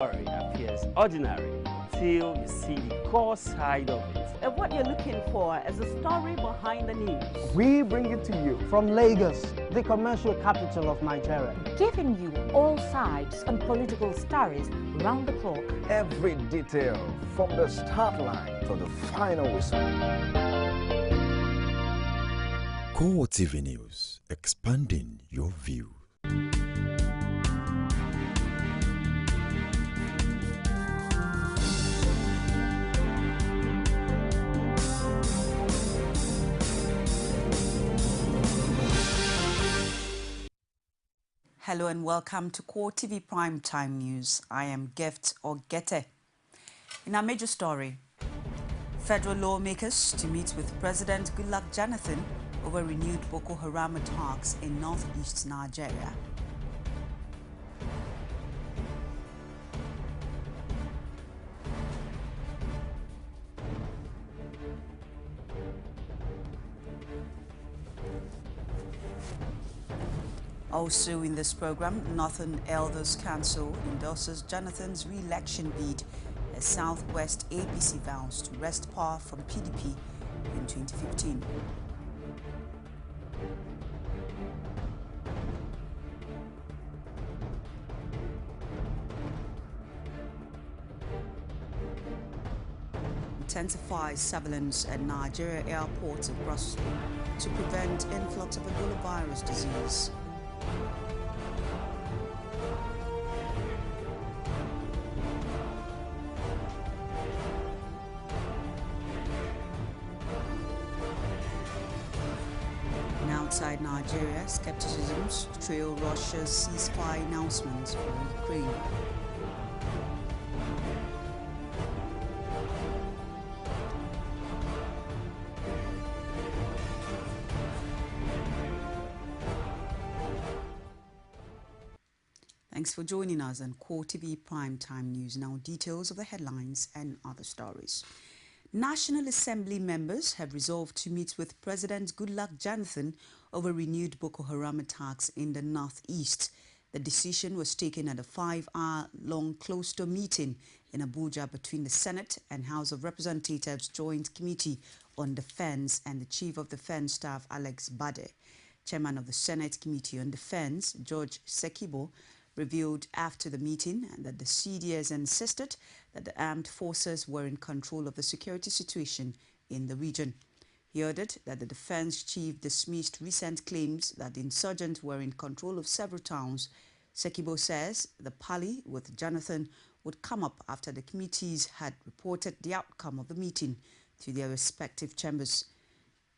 Story appears ordinary till you see the core side of it. And what you're looking for is the story behind the news. We bring it to you from Lagos, the commercial capital of Nigeria. Giving you all sides and political stories round the clock. Every detail from the start line to the final whistle. CoreTV News, expanding your view. Hello and welcome to CoreTV Primetime News. I am Gift Ogete. In our major story, federal lawmakers to meet with President Goodluck Jonathan over renewed Boko Haram attacks in northeast Nigeria. Also in this program, Northern Elders Council endorses Jonathan's re-election bid as Southwest APC vows to wrest power from PDP in 2015. Intensifies surveillance at Nigeria airports across to prevent influx of Ebola virus disease. And outside Nigeria, skepticisms trail Russia's ceasefire announcements for Ukraine. Thanks for joining us on CoreTV Primetime News. Now, details of the headlines and other stories. National Assembly members have resolved to meet with President Goodluck Jonathan over renewed Boko Haram attacks in the northeast. The decision was taken at a 5-hour-long closed-door meeting in Abuja between the Senate and House of Representatives Joint Committee on Defense and the Chief of Defense Staff, Alex Bade. Chairman of the Senate Committee on Defense, George Sekibo, revealed after the meeting that the CDS insisted that the armed forces were in control of the security situation in the region. He ordered that the defense chief dismissed recent claims that the insurgents were in control of several towns. Sekibo says the parley with Jonathan would come up after the committees had reported the outcome of the meeting to their respective chambers.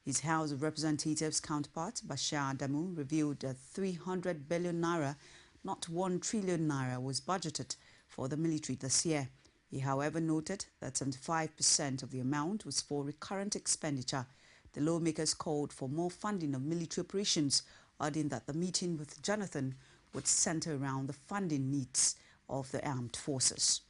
His House of Representatives counterpart, Bashir Adamu, revealed that 300 billion naira, not 1 trillion naira, was budgeted for the military this year. He, however, noted that 75% of the amount was for recurrent expenditure. The lawmakers called for more funding of military operations, adding that the meeting with Jonathan would center around the funding needs of the armed forces.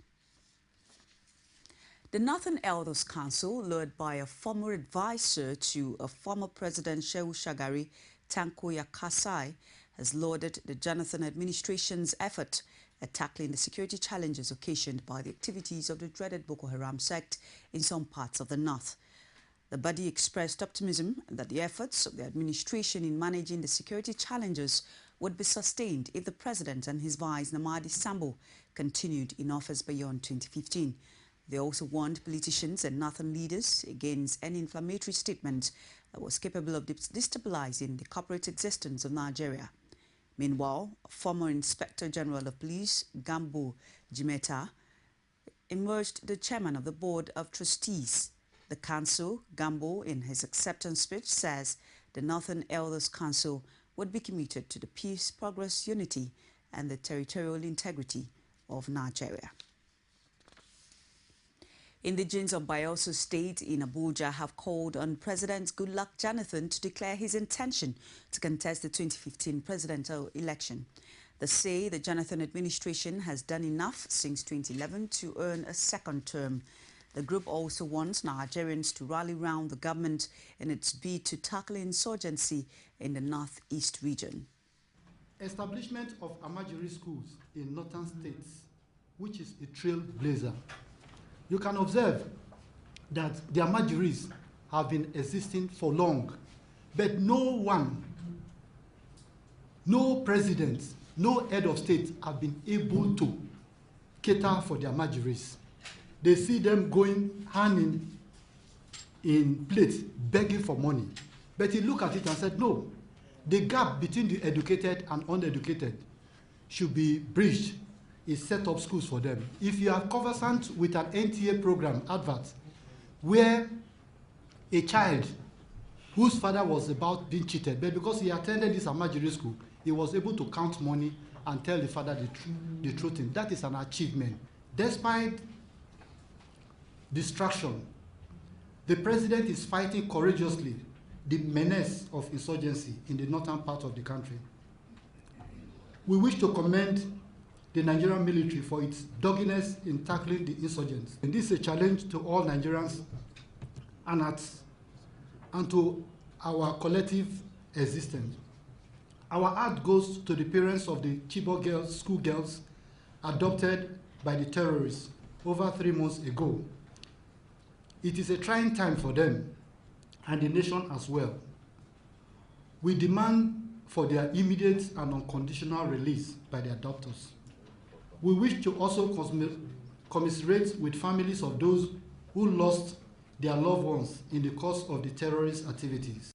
The Northern Elders Council, led by a former advisor to a former President Shehu Shagari, Tanko Yakasai, has lauded the Jonathan administration's effort at tackling the security challenges occasioned by the activities of the dreaded Boko Haram sect in some parts of the north. The body expressed optimism that the efforts of the administration in managing the security challenges would be sustained if the president and his vice, Namadi Sambo, continued in office beyond 2015. They also warned politicians and northern leaders against any inflammatory statement that was capable of destabilizing the corporate existence of Nigeria. Meanwhile, former Inspector General of Police, Gambo Jimeta, emerged the chairman of the Board of Trustees. The council, Gambo, in his acceptance speech, says the Northern Elders Council would be committed to the peace, progress, unity, and the territorial integrity of Nigeria. Indigents of Bayelsa State in Abuja have called on President Goodluck Jonathan to declare his intention to contest the 2015 presidential election. They say the Jonathan administration has done enough since 2011 to earn a second term. The group also wants Nigerians to rally round the government in its bid to tackle insurgency in the northeast region. Establishment of Amajiri schools in northern states which is a trailblazer. You can observe that their margeries have been existing for long, but no one, no president, no head of state have been able to cater for their margeries. They see them going hand in plate, begging for money. But he looked at it and said, no, the gap between the educated and uneducated should be bridged. He set up schools for them. If you are conversant with an NTA program advert where a child whose father was about being cheated, but because he attended this Amajiri school, he was able to count money and tell the father the truth. That is an achievement. Despite distraction, the president is fighting courageously the menace of insurgency in the northern part of the country. We wish to commend the Nigerian military for its doggedness in tackling the insurgents. And this is a challenge to all Nigerians and to our collective existence. Our heart goes to the parents of the Chibok girls, schoolgirls adopted by the terrorists over 3 months ago. It is a trying time for them and the nation as well. We demand for their immediate and unconditional release by their adopters. We wish to also commiserate with families of those who lost their loved ones in the course of the terrorist activities.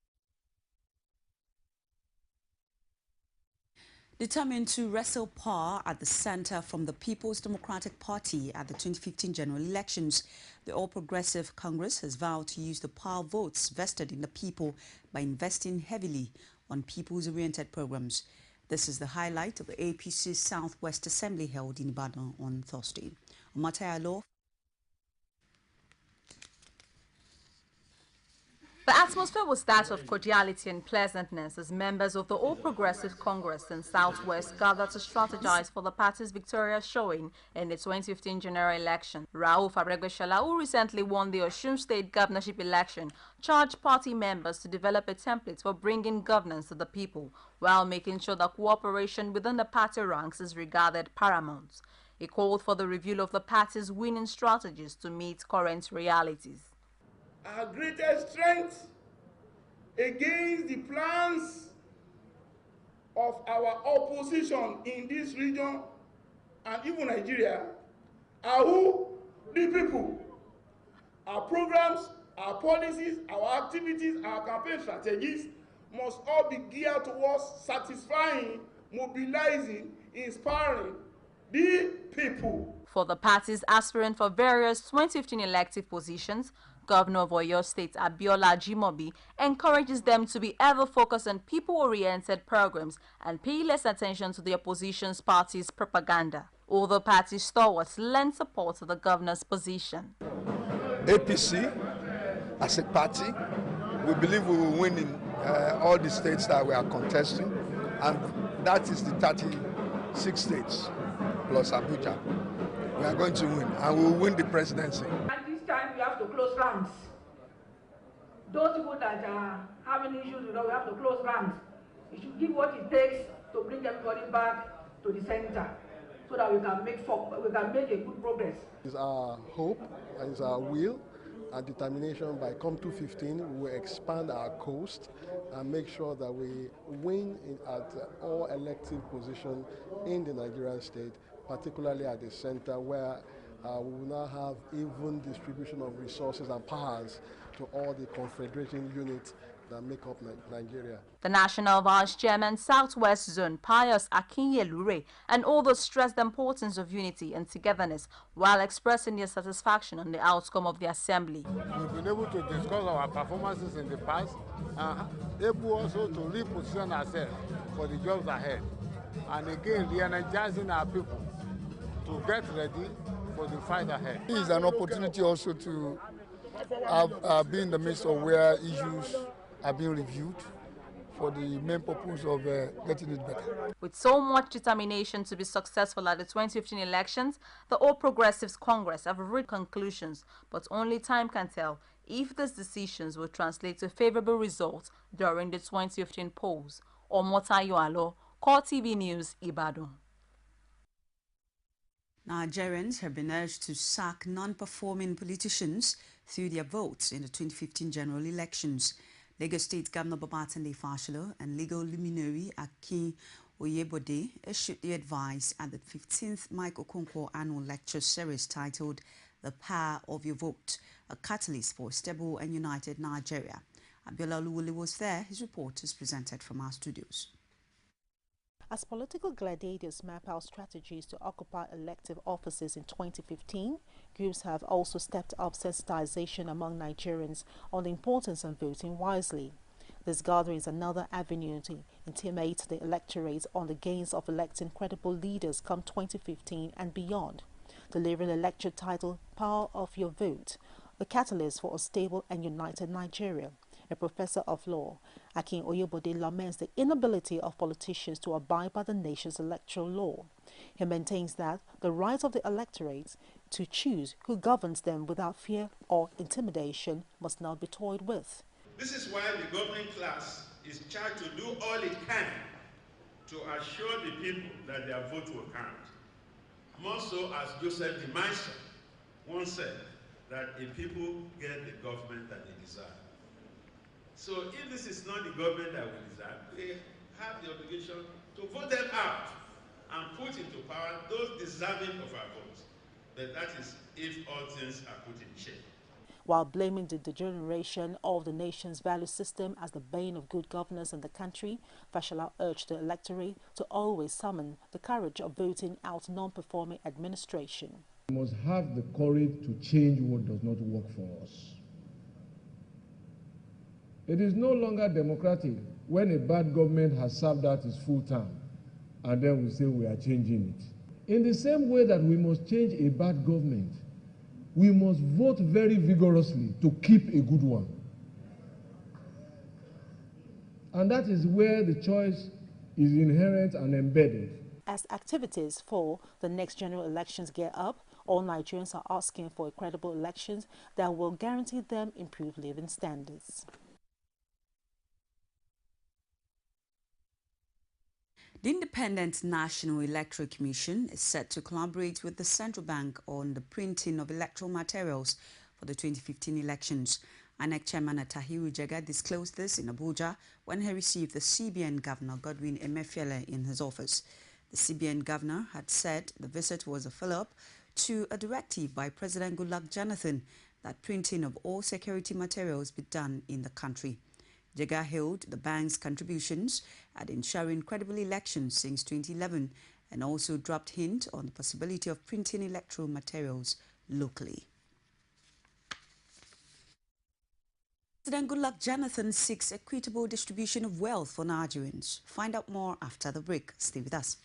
Determined to wrestle power at the center from the People's Democratic Party at the 2015 general elections, the All Progressive Congress has vowed to use the power votes vested in the people by investing heavily on people's-oriented programs. This is the highlight of the APC's Southwest Assembly held in Ibadan on Thursday. Matayalo. The atmosphere was that of cordiality and pleasantness as members of the All Progressive Congress in Southwest gathered to strategize for the party's victorious showing in the 2015 general election. Rauf Abregbesola, who recently won the Osun State governorship election, charged party members to develop a template for bringing governance to the people, while making sure that cooperation within the party ranks is regarded paramount. He called for the review of the party's winning strategies to meet current realities. Our greatest strength against the plans of our opposition in this region and even Nigeria are who? The people. Our programs, our policies, our activities, our campaign strategies must all be geared towards satisfying, mobilizing, inspiring the people. For the parties aspiring for various 2015 elective positions, Governor of Oyo State Abiola Ajimobi encourages them to be ever focused on people-oriented programs and pay less attention to the opposition party's propaganda. All the party stalwarts lend support to the governor's position. APC, as a party, we believe we will win in all the states that we are contesting, and that is the 36 states plus Abuja. We are going to win, and we will win the presidency. Time we have to close ranks. Those people that are having issues, we have to close ranks. We should give what it takes to bring everybody back to the center so that we can make a good progress. It's our hope and it's our will and determination by come 2015 we will expand our coast and make sure that we win at all elective positions in the Nigerian state, particularly at the center where we will now have even distribution of resources and powers to all the confederation units that make up Nigeria. The National Vice Chairman, Southwest Zone, Pius Akinyelure, and others stressed the importance of unity and togetherness while expressing their satisfaction on the outcome of the assembly. We've been able to discuss our performances in the past and able also to reposition ourselves for the jobs ahead. And again, re-energizing our people to get ready for the fight ahead. It is an opportunity also to be in the midst of where issues are being reviewed for the main purpose of getting it better. With so much determination to be successful at the 2015 elections, the All Progressives Congress have reached conclusions, but only time can tell if these decisions will translate to favorable results during the 2015 polls. Omotayo Alo, CoreTV News, Ibadan. Nigerians have been urged to sack non-performing politicians through their votes in the 2015 general elections. Lagos State Governor Babatunde Fashola and legal luminary Akin Oyebode issued the advice at the 15th Mike Okonkwo annual lecture series titled The Power of Your Vote, a catalyst for a stable and united Nigeria. Abiola Oluwole was there. His report is presented from our studios. As political gladiators map out strategies to occupy elective offices in 2015, groups have also stepped up sensitization among Nigerians on the importance of voting wisely. This gathering is another avenue to intimate the electorate on the gains of electing credible leaders come 2015 and beyond. Delivering a lecture titled Power of Your Vote, a catalyst for a stable and united Nigeria, a professor of law, Akin Oyebode laments the inability of politicians to abide by the nation's electoral law. He maintains that the right of the electorate to choose who governs them without fear or intimidation must not be toyed with. This is why the governing class is charged to do all it can to assure the people that their vote will count. More so, as Joseph de Maistre once said, that the people get the government that they desire. So if this is not the government that we desire, we have the obligation to vote them out and put into power those deserving of our votes. But that is if all things are put in shape. While blaming the degeneration of the nation's value system as the bane of good governance in the country, Fashola urged the electorate to always summon the courage of voting out non-performing administration. We must have the courage to change what does not work for us. It is no longer democratic when a bad government has served out its full term and then we say we are changing it. In the same way that we must change a bad government, we must vote very vigorously to keep a good one. And that is where the choice is inherent and embedded. As activities for the next general elections gear up, all Nigerians are asking for credible elections that will guarantee them improved living standards. The Independent National Electoral Commission is set to collaborate with the Central Bank on the printing of electoral materials for the 2015 elections. INEC Chairman Atahiru Jega disclosed this in Abuja when he received the CBN Governor Godwin Emefiele in his office. The CBN Governor had said the visit was a follow-up to a directive by President Goodluck Jonathan that printing of all security materials be done in the country. Jega hailed the bank's contributions at ensuring credible elections since 2011 and also dropped hint on the possibility of printing electoral materials locally. President Goodluck Jonathan seeks equitable distribution of wealth for Nigerians. Find out more after the break. Stay with us.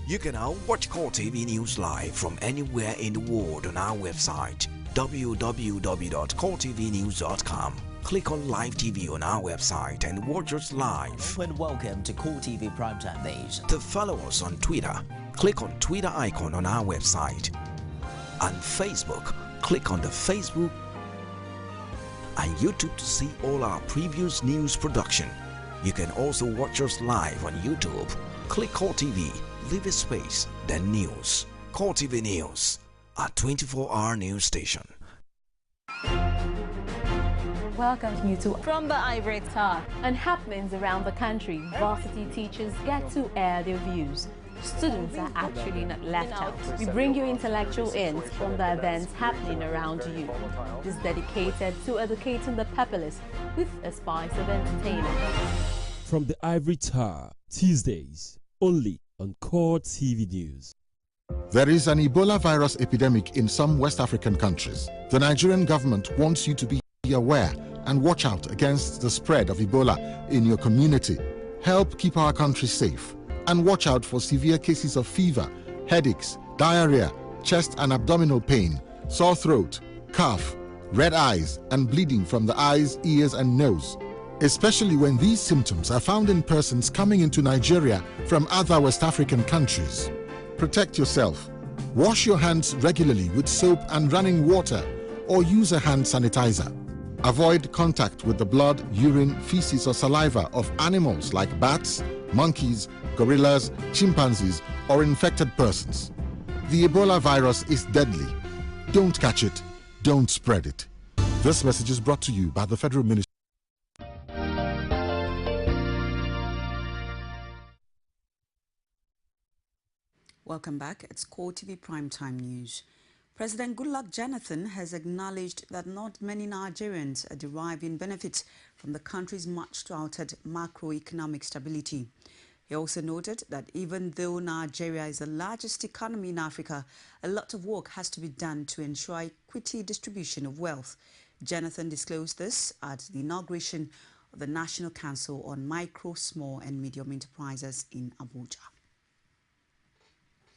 You can now watch CoreTV News live from anywhere in the world on our website www.coretvnews.com. Click on Live TV on our website and watch us live. And welcome to CoreTV Primetime News. To follow us on Twitter, click on Twitter icon on our website. On Facebook, click on the Facebook and YouTube to see all our previous news production. You can also watch us live on YouTube. Click CoreTV, leave a space, then News. CoreTV News, our 24-hour news station. Welcome you to From the Ivory Tower. On happenings around the country, varsity teachers get to air their views. Students are actually not left out. We bring you intellectual ends from the events happening around you. It is dedicated to educating the populace with a spice of entertainment. From the Ivory Tower, Tuesdays, only on CoreTV News. There is an Ebola virus epidemic in some West African countries. The Nigerian government wants you to be aware and watch out against the spread of Ebola in your community. Help keep our country safe and watch out for severe cases of fever, headaches, diarrhea, chest and abdominal pain, sore throat, cough, red eyes and bleeding from the eyes, ears and nose, especially when these symptoms are found in persons coming into Nigeria from other West African countries. Protect yourself. Wash your hands regularly with soap and running water or use a hand sanitizer. Avoid contact with the blood, urine, feces or saliva of animals like bats, monkeys, gorillas, chimpanzees or infected persons. The Ebola virus is deadly. Don't catch it. Don't spread it. This message is brought to you by the Federal Ministry. Welcome back. It's CoreTV Primetime News. President Goodluck Jonathan has acknowledged that not many Nigerians are deriving benefits from the country's much-touted macroeconomic stability. He also noted that even though Nigeria is the largest economy in Africa, a lot of work has to be done to ensure equity distribution of wealth. Jonathan disclosed this at the inauguration of the National Council on Micro, Small and Medium Enterprises in Abuja.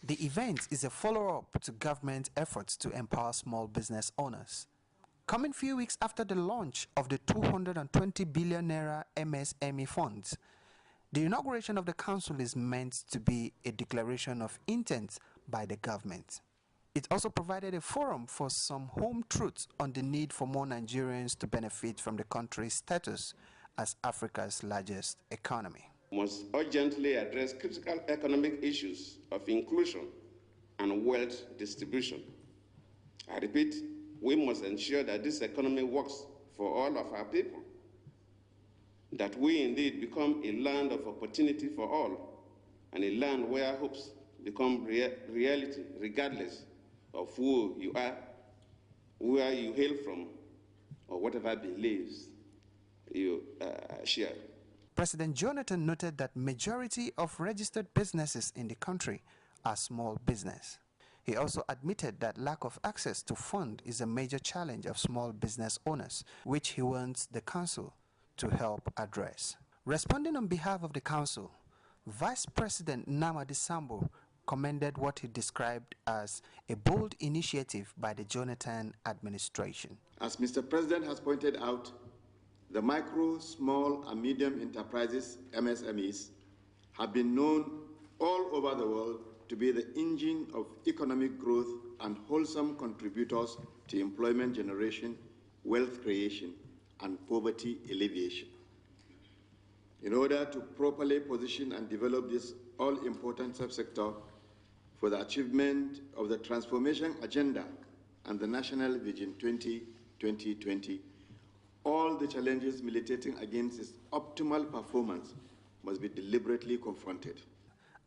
The event is a follow-up to government efforts to empower small business owners. Coming few weeks after the launch of the 220 billion naira MSME funds, the inauguration of the council is meant to be a declaration of intent by the government. It also provided a forum for some home truths on the need for more Nigerians to benefit from the country's status as Africa's largest economy. We must urgently address critical economic issues of inclusion and wealth distribution. I repeat, we must ensure that this economy works for all of our people, that we indeed become a land of opportunity for all, and a land where hopes become reality, regardless of who you are, where you hail from, or whatever beliefs you share. President Jonathan noted that majority of registered businesses in the country are small business. He also admitted that lack of access to funds is a major challenge of small business owners, which he wants the council to help address. Responding on behalf of the council, Vice President Namadi Sambo commended what he described as a bold initiative by the Jonathan administration. As Mr. President has pointed out, the micro, small and medium enterprises, MSMEs, have been known all over the world to be the engine of economic growth and wholesome contributors to employment generation, wealth creation, and poverty alleviation. In order to properly position and develop this all-important subsector for the achievement of the transformation agenda and the National Vision 2020, all the challenges militating against its optimal performance must be deliberately confronted.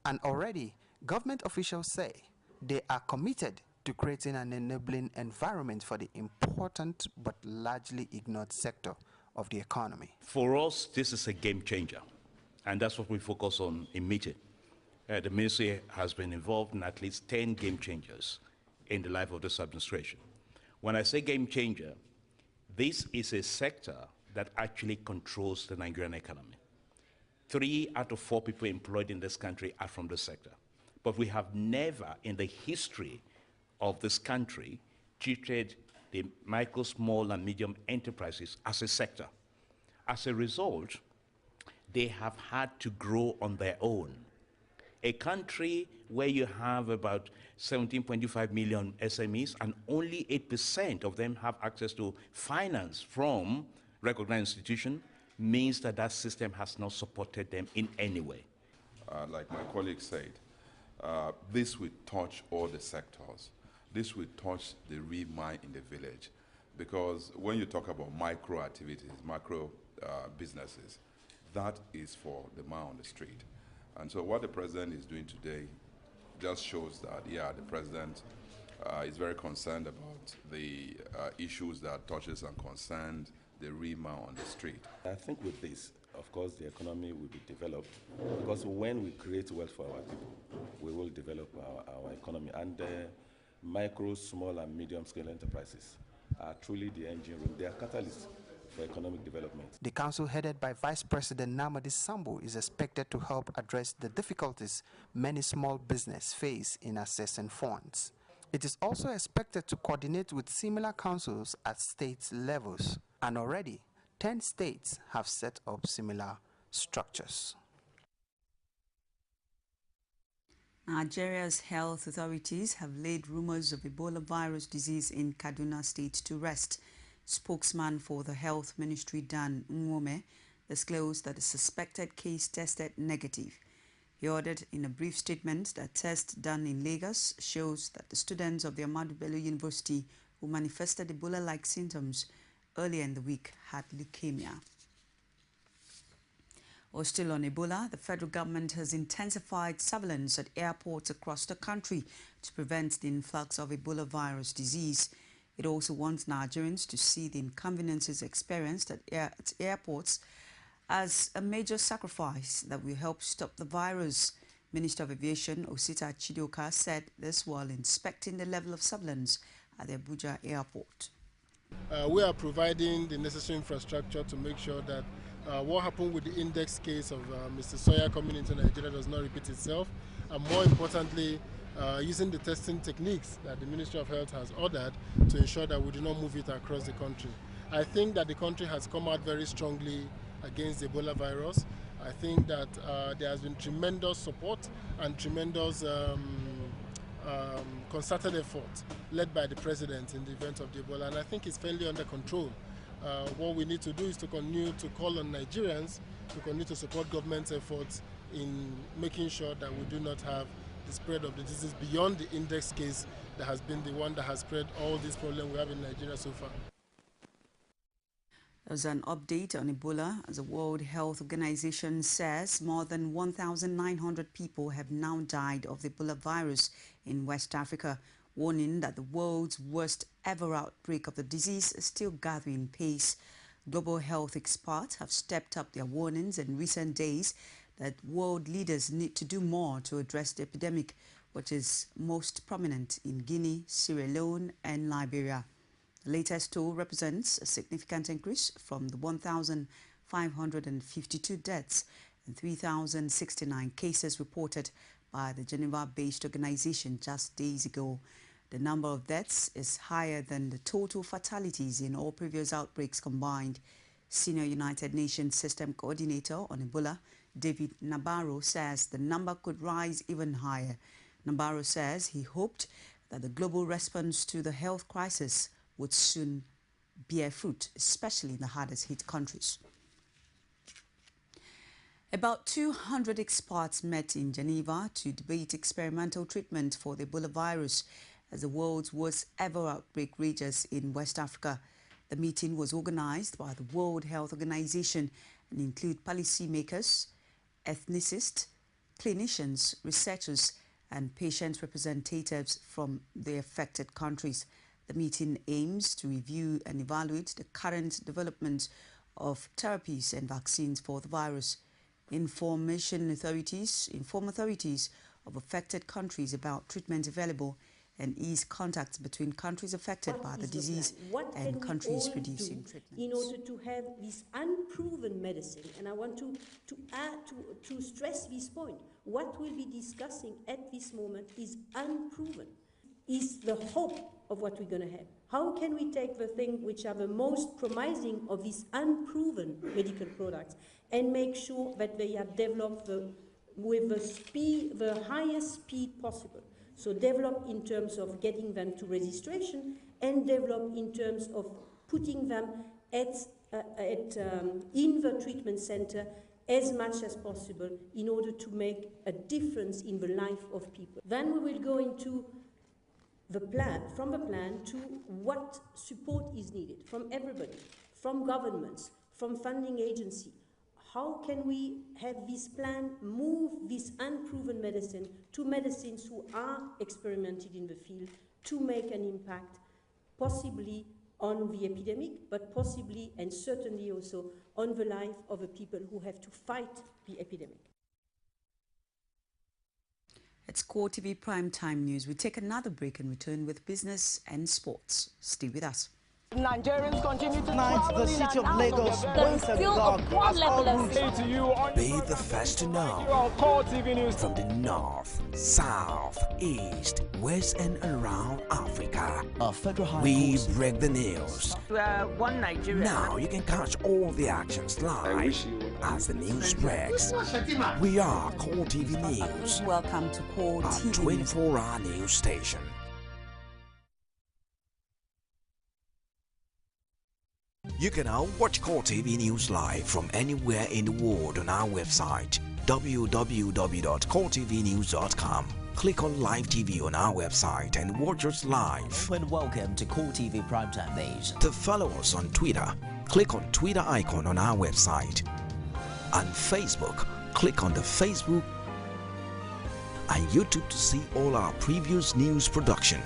And already, government officials say they are committed to creating an enabling environment for the important but largely ignored sector of the economy. For us, this is a game changer, and that's what we focus on in meeting. The ministry has been involved in at least 10 game changers in the life of this administration. When I say game changer, this is a sector that actually controls the Nigerian economy. 3 out of 4 people employed in this country are from this sector. But we have never in the history of this country treated the micro, small, and medium enterprises as a sector. As a result, they have had to grow on their own. A country where you have about 17.25 million SMEs and only 8% of them have access to finance from recognized institutions means that that system has not supported them in any way. Like my colleague said, this will touch all the sectors. This will touch the real mind in the village. Because when you talk about micro activities, micro businesses, that is for the man on the street. And so what the president is doing today just shows that, yeah, the president is very concerned about the issues that touches and concerns the real man on the street. I think with this, of course, the economy will be developed, because when we create wealth for our people, we will develop our economy. And micro, small, and medium-scale enterprises are truly the engine room. They are catalysts for economic development. The council headed by Vice President Namadi Sambo is expected to help address the difficulties many small businesses face in accessing funds. It is also expected to coordinate with similar councils at state levels, and already 10 states have set up similar structures. Nigeria's health authorities have laid rumors of Ebola virus disease in Kaduna State to rest. Spokesman for the Health Ministry, Dan Nwome, disclosed that the suspected case tested negative. He ordered in a brief statement that tests done in Lagos shows that the students of the Ahmadu Bello University who manifested Ebola-like symptoms earlier in the week had leukemia. Or still on Ebola, the federal government has intensified surveillance at airports across the country to prevent the influx of Ebola virus disease. It also wants Nigerians to see the inconveniences experienced at airports as a major sacrifice that will help stop the virus. Minister of Aviation Osita Chidoka said this while inspecting the level of surveillance at the Abuja airport. We are providing the necessary infrastructure to make sure that what happened with the index case of Mr. Sawyer coming into Nigeria does not repeat itself, and more importantly, using the testing techniques that the Ministry of Health has ordered to ensure that we do not move it across the country. I think that the country has come out very strongly against the Ebola virus. I think that there has been tremendous support and tremendous concerted effort led by the President in the event of the Ebola, and I think it's fairly under control. What we need to do is to continue to call on Nigerians to continue to support government's efforts in making sure that we do not have the spread of the disease beyond the index case that has been the one that has spread all these problems we have in Nigeria so far. There's an update on Ebola as the World Health Organization says more than 1,900 people have now died of the Ebola virus in West Africa, warning that the world's worst ever outbreak of the disease is still gathering pace. Global health experts have stepped up their warnings in recent days that world leaders need to do more to address the epidemic, which is most prominent in Guinea, Sierra Leone and Liberia. The latest toll represents a significant increase from the 1,552 deaths and 3,069 cases reported by the Geneva-based organization just days ago. The number of deaths is higher than the total fatalities in all previous outbreaks combined. Senior United Nations System Coordinator on Ebola, David Nabarro, says the number could rise even higher. Nabarro says he hoped that the global response to the health crisis would soon bear fruit, especially in the hardest hit countries. About 200 experts met in Geneva to debate experimental treatment for the Ebola virus as the world's worst ever outbreak rages in West Africa. The meeting was organized by the World Health Organization and include policymakers, ethicists, clinicians, researchers, and patient representatives from the affected countries. The meeting aims to review and evaluate the current development of therapies and vaccines for the virus, inform authorities of affected countries about treatment available, and ease contacts between countries affected by the disease and countries producing treatments. In order to have this unproven medicine, and I want to stress this point, what we'll be discussing at this moment is unproven, is the hope of what we're going to have. How can we take the things which are the most promising of these unproven medical products and make sure that they are developed with the highest speed possible? So develop in terms of getting them to registration and develop in terms of putting them in the treatment center as much as possible in order to make a difference in the life of people. Then we will go into the plan, from the plan to what support is needed from everybody, from governments, from funding agencies. How can we have this plan move this unproven medicine to medicines who are experimented in the field to make an impact, possibly on the epidemic, but possibly and certainly also on the life of the people who have to fight the epidemic. It's CoreTV Primetime News. We take another break and return with business and sports. Stay with us. Nigerians continue to Tonight, the city of Lagos waits at the dark as all routes Be the first to know from the north, south, east, west and around Africa. We break the news. One Nigeria. Now you can catch all the actions live as the news breaks. We are CoreTV News. Welcome to CoreTV, a 24-hour news station. You can now watch CoreTV News live from anywhere in the world on our website, www.coretvnews.com. Click on Live TV on our website and watch us live. And welcome to CoreTV Primetime News. To follow us on Twitter, click on Twitter icon on our website. And Facebook, click on the Facebook and YouTube to see all our previous news production.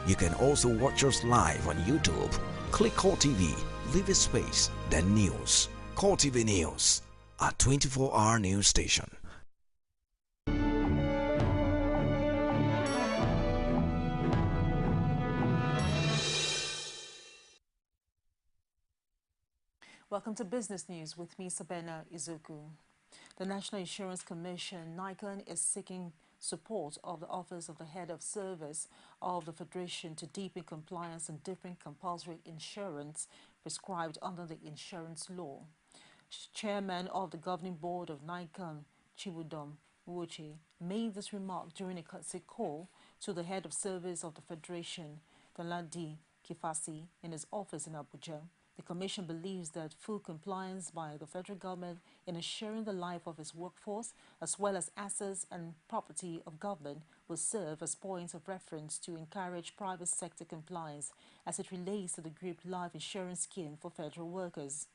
You can also watch us live on YouTube. Click CoreTV, leave a space, then news. CoreTV News, a 24-hour news station. Welcome to Business News with me, Sabena Izuku. The National Insurance Commission, NICON, is seeking support of the Office of the Head of Service of the Federation to deepen compliance on different compulsory insurance prescribed under the insurance law. Chairman of the Governing Board of NICON, Chibudom Uche, made this remark during a courtesy call to the Head of Service of the Federation, Daladi Kifasi, in his office in Abuja. The Commission believes that full compliance by the federal government in ensuring the life of its workforce, as well as assets and property of government, will serve as points of reference to encourage private sector compliance as it relates to the group life insurance scheme for federal workers.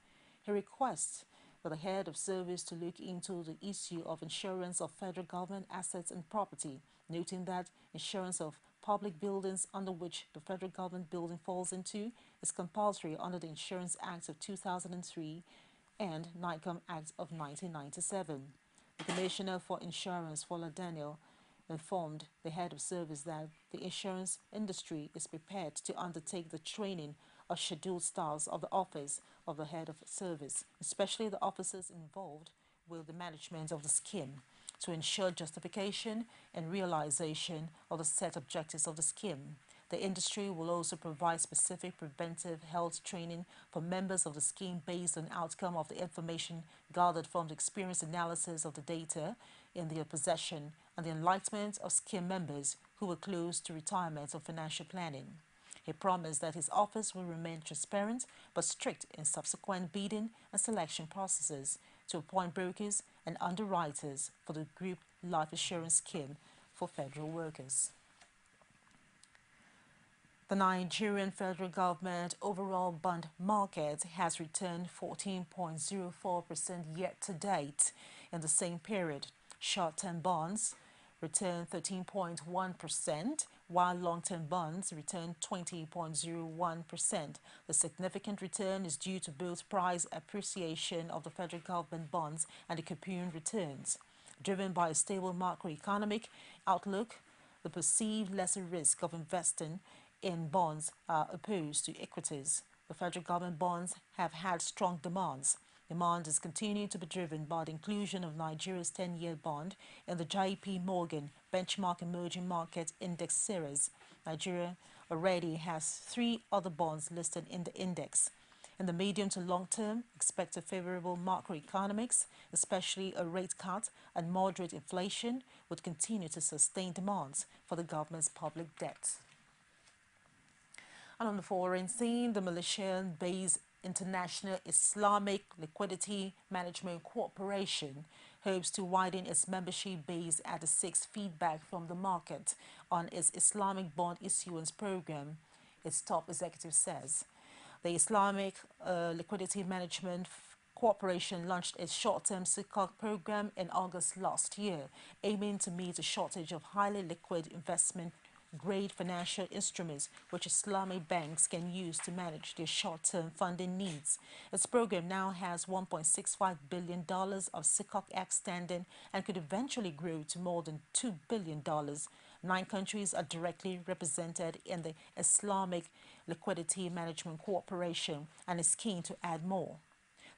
He requests for the head of service to look into the issue of insurance of federal government assets and property, noting that insurance of public buildings under which the federal government building falls into is compulsory under the Insurance Act of 2003 and NICOM Act of 1997. The Commissioner for Insurance, Fola Daniel, informed the head of service that the insurance industry is prepared to undertake the training of scheduled staffs of the office of the head of service, especially the officers involved with the management of the scheme, to ensure justification and realization of the set objectives of the scheme. The industry will also provide specific preventive health training for members of the scheme based on outcome of the information gathered from the experience analysis of the data in their possession and the enlightenment of scheme members who were close to retirement or financial planning. He promised that his office will remain transparent but strict in subsequent bidding and selection processes to appoint brokers and underwriters for the group life insurance scheme for federal workers. The Nigerian federal government overall bond market has returned 14.04% yet to date. In the same period, short-term bonds returned 13.1%, while long-term bonds returned 20.01%. The significant return is due to both price appreciation of the federal government bonds and the coupon returns. Driven by a stable macroeconomic outlook, the perceived lesser risk of investing in bonds are opposed to equities. The federal government bonds have had strong demands. Demand is continuing to be driven by the inclusion of Nigeria's 10-year bond in the JP Morgan Benchmark Emerging Market Index series. Nigeria already has 3 other bonds listed in the index. In the medium to long term, expect a favorable macroeconomics, especially a rate cut and moderate inflation, would continue to sustain demands for the government's public debt. And on the foreign scene, the Malaysian-based International Islamic Liquidity Management Corporation hopes to widen its membership base as it seeks feedback from the market on its Islamic bond issuance program, its top executive says. The Islamic Liquidity Management Corporation launched its short-term SICOC program in August last year, aiming to meet a shortage of highly liquid investment-grade financial instruments which Islamic banks can use to manage their short-term funding needs. Its program now has $1.65 billion of SICOC outstanding and could eventually grow to more than $2 billion. 9 countries are directly represented in the Islamic Liquidity Management Corporation and is keen to add more.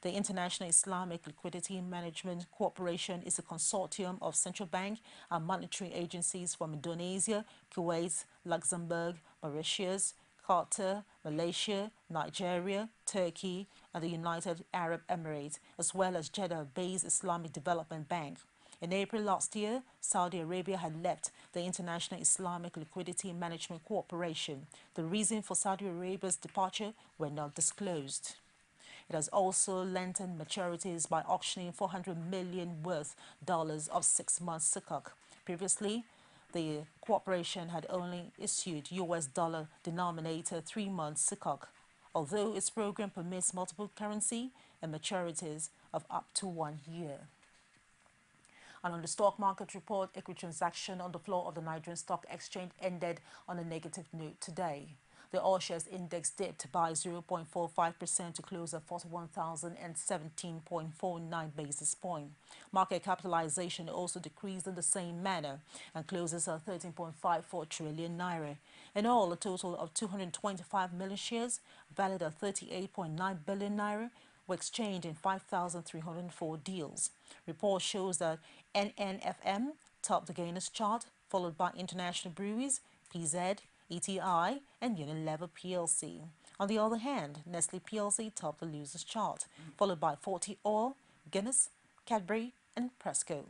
The International Islamic Liquidity Management Corporation is a consortium of central bank and monetary agencies from Indonesia, Kuwait, Luxembourg, Mauritius, Qatar, Malaysia, Nigeria, Turkey, and the United Arab Emirates, as well as Jeddah-based Islamic Development Bank. In April last year, Saudi Arabia had left the International Islamic Liquidity Management Corporation. The reason for Saudi Arabia's departure were not disclosed. It has also lengthened maturities by auctioning $400 million worth of 6-month sukuk. Previously, the corporation had only issued US dollar denominated 3-month sukuk, although its program permits multiple currency and maturities of up to 1 year. And on the stock market report, equity transaction on the floor of the Nigerian Stock Exchange ended on a negative note today. The All Shares Index dipped by 0.45% to close at 41,017.49 basis points. Market capitalization also decreased in the same manner and closes at 13.54 trillion naira. In all, a total of 225 million shares, valued at 38.9 billion naira, were exchanged in 5,304 deals. Report shows that NNFM topped the gainers chart, followed by International Breweries, PZ, ETI, and Unilever PLC. On the other hand, Nestle PLC topped the losers chart, followed by 40 Oil, Guinness, Cadbury, and Presco.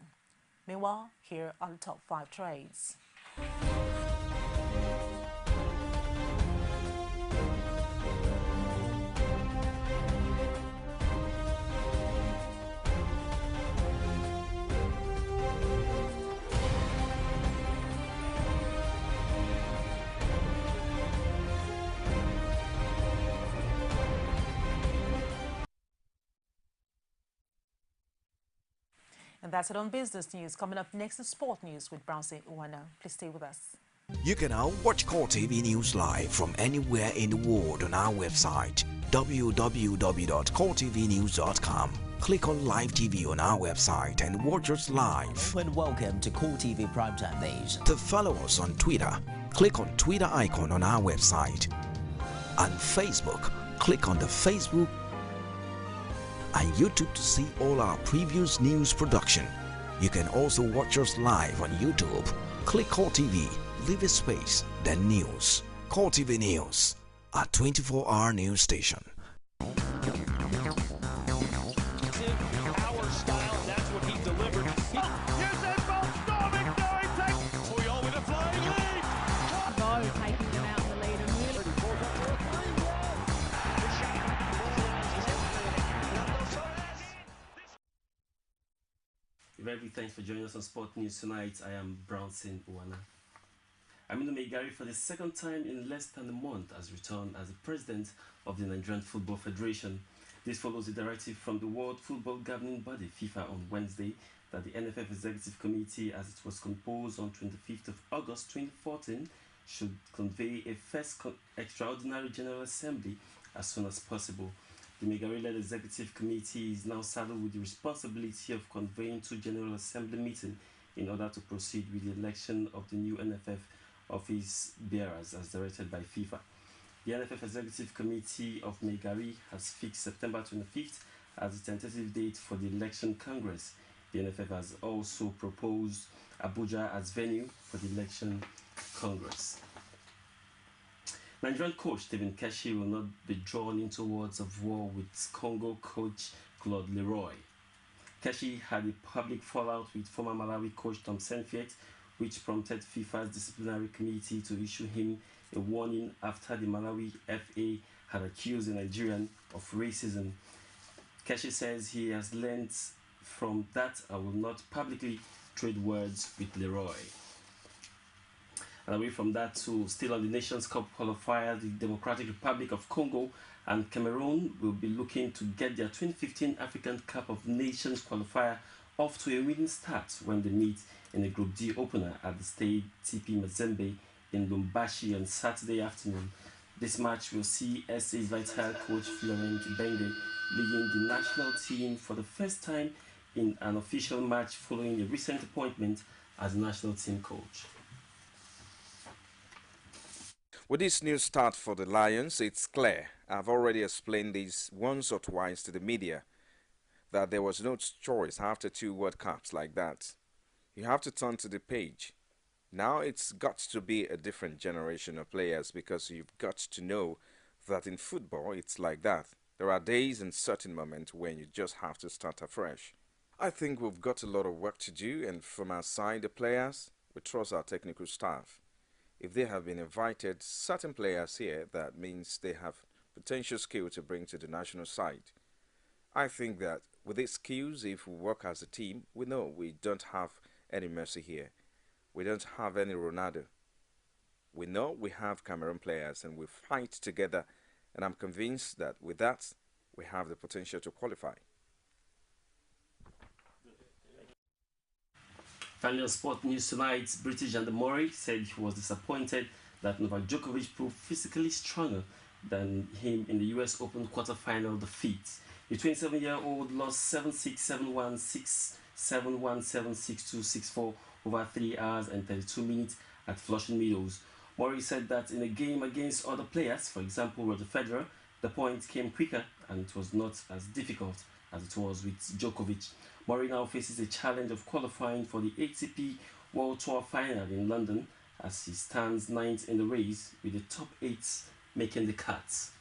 Meanwhile, here are the top 5 trades. And that's it on business news. Coming up next is sport news with Brownson Uwana. Please stay with us. You can now watch CoreTV News live from anywhere in the world on our website www.coretvnews.com. Click on Live TV on our website and watch us live. And welcome to CoreTV Primetime News. To follow us on Twitter, click on Twitter icon on our website. On Facebook, click on the Facebook and YouTube to see all our previous news production. You can also watch us live on YouTube. Click CoreTV, leave a space, then News. CoreTV News, our 24-hour news station. Very thanks for joining us on Sport News tonight. I am Brownson Uwana. Aminu Megari, for the second time in less than a month, has returned as the president of the Nigerian Football Federation. This follows a directive from the World Football Governing Body, FIFA, on Wednesday that the NFF Executive Committee, as it was composed on 25th of August 2014, should convey a first extraordinary General Assembly as soon as possible. The Megari-led Executive Committee is now saddled with the responsibility of convening 2 General Assembly meetings in order to proceed with the election of the new NFF office bearers as directed by FIFA. The NFF Executive Committee of Megari has fixed September 25th as the tentative date for the election Congress. The NFF has also proposed Abuja as venue for the election Congress. Nigerian coach Stephen Keshi will not be drawn into words of war with Congo coach Claude Leroy. Keshi had a public fallout with former Malawi coach Tom Senfiet, which prompted FIFA's disciplinary committee to issue him a warning after the Malawi FA had accused the Nigerian of racism. Keshi says he has learned from that and will not publicly trade words with Leroy. And away from that, to still on the Nations Cup qualifier, the Democratic Republic of Congo and Cameroon will be looking to get their 2015 African Cup of Nations qualifier off to a winning start when they meet in a Group D opener at the Stade TP Mazembe in Lubumbashi on Saturday afternoon. This match will see SA Vital coach Florent Ibenge leading the national team for the first time in an official match following a recent appointment as national team coach. With this new start for the Lions, it's clear, I've already explained this once or twice to the media, that there was no choice after 2 World Cups like that. You have to turn to the page. Now it's got to be a different generation of players, because you've got to know that in football it's like that. There are days and certain moments when you just have to start afresh. I think we've got a lot of work to do, and from our side, the players, we trust our technical staff. If they have been invited certain players here, that means they have potential skill to bring to the national side. I think that with these skills, if we work as a team, we know we don't have any Messi here. We don't have any Ronaldo. We know we have Cameroon players and we fight together, and I'm convinced that with that, we have the potential to qualify. Finally, on Sport News tonight, British and Murray said he was disappointed that Novak Djokovic proved physically stronger than him in the US Open quarter-final defeat. The 27-year-old lost 7-6, 7-1, 6-7, 1-7, 6-2, 6-4 over 3 hours and 32 minutes at Flushing Meadows. Murray said that in a game against other players, for example Roger Federer, the points came quicker and it was not as difficult as it was with Djokovic. Murray now faces a challenge of qualifying for the ATP World Tour final in London as he stands 9th in the race with the top 8 making the cuts.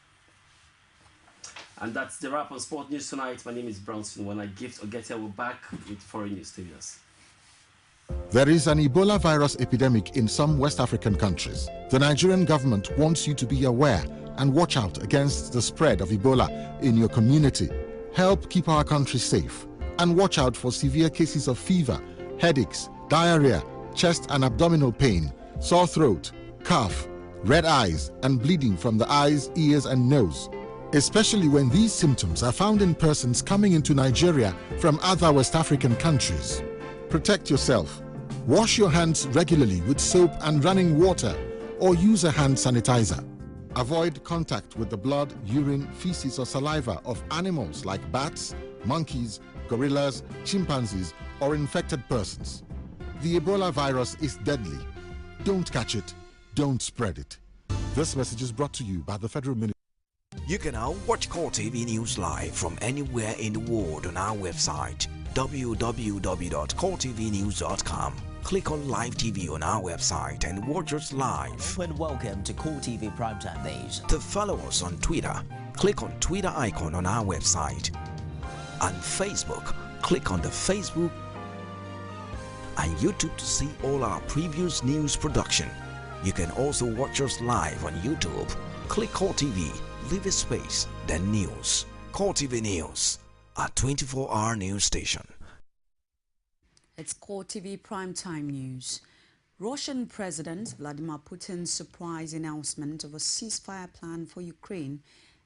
And that's the wrap on Sport News tonight. My name is Brownson. When I gift Ogetia, we're back with foreign news studios. There is an Ebola virus epidemic in some West African countries. The Nigerian government wants you to be aware and watch out against the spread of Ebola in your community. Help keep our country safe and watch out for severe cases of fever, headaches, diarrhea, chest and abdominal pain, sore throat, cough, red eyes and bleeding from the eyes, ears and nose, especially when these symptoms are found in persons coming into Nigeria from other West African countries. Protect yourself. Wash your hands regularly with soap and running water or use a hand sanitizer. Avoid contact with the blood, urine, feces or saliva of animals like bats, monkeys, gorillas, chimpanzees or infected persons. The Ebola virus is deadly. Don't catch it. Don't spread it. This message is brought to you by the Federal Ministry. You can now watch CoreTV News live from anywhere in the world on our website www.coretvnews.com. Click on Live TV on our website and watch us live. And welcome to CoreTV Primetime Days. To follow us on Twitter, click on Twitter icon on our website. And Facebook, click on the Facebook and YouTube to see all our previous news production. You can also watch us live on YouTube. Click CoreTV, leave a space, then news. CoreTV News, a 24-hour news station. It's CoreTV Primetime News. Russian President Vladimir Putin's surprise announcement of a ceasefire plan for Ukraine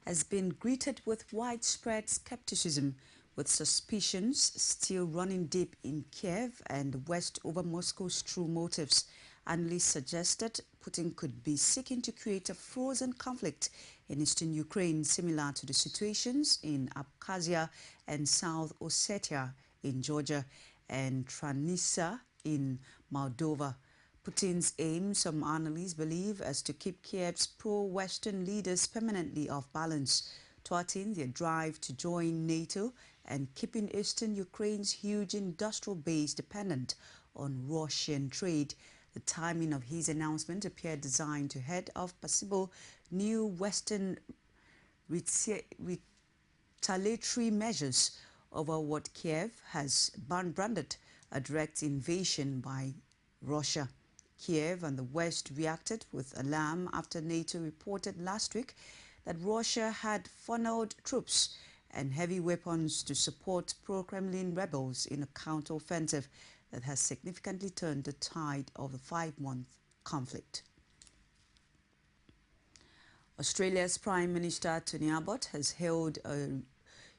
has been greeted with widespread skepticism, with suspicions still running deep in Kiev and the West over Moscow's true motives. Analysts suggested Putin could be seeking to create a frozen conflict in eastern Ukraine, similar to the situations in Abkhazia and South Ossetia in Georgia and Transnistria in Moldova. Putin's aim, some analysts believe, is to keep Kiev's pro-Western leaders permanently off balance, thwarting their drive to join NATO and keeping eastern Ukraine's huge industrial base dependent on Russian trade. The timing of his announcement appeared designed to head off possible new Western retaliatory measures over what Kiev has branded a direct invasion by Russia. Kiev and the West reacted with alarm after NATO reported last week that Russia had funneled troops and heavy weapons to support pro-Kremlin rebels in a counteroffensive that has significantly turned the tide of the 5-month conflict. Australia's Prime Minister Tony Abbott has hailed a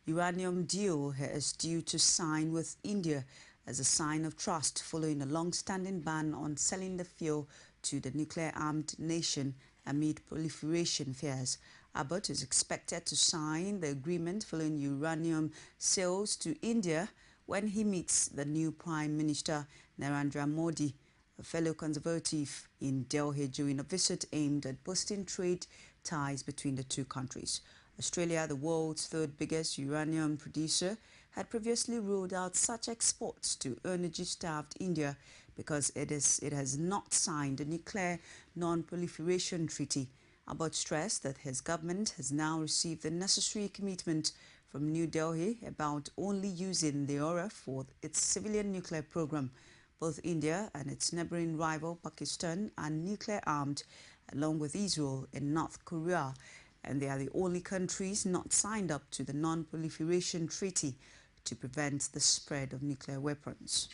uranium deal he is due to sign with India as a sign of trust following a long-standing ban on selling the fuel to the nuclear-armed nation amid proliferation fears. Abbott is expected to sign the agreement following uranium sales to India when he meets the new Prime Minister Narendra Modi, a fellow conservative, in Delhi during a visit aimed at boosting trade ties between the two countries. Australia, the world's third biggest uranium producer, had previously ruled out such exports to energy-starved India because it has not signed the Nuclear Non-Proliferation Treaty. Abbott stressed that his government has now received the necessary commitment from New Delhi about only using the aura for its civilian nuclear program. Both India and its neighboring rival Pakistan are nuclear-armed, along with Israel and North Korea, and they are the only countries not signed up to the Non-Proliferation Treaty to prevent the spread of nuclear weapons.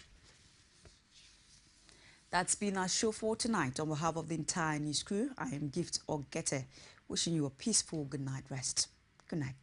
That's been our show for tonight. On behalf of the entire news crew, I am Gift Ogete, wishing you a peaceful good night rest. Good night.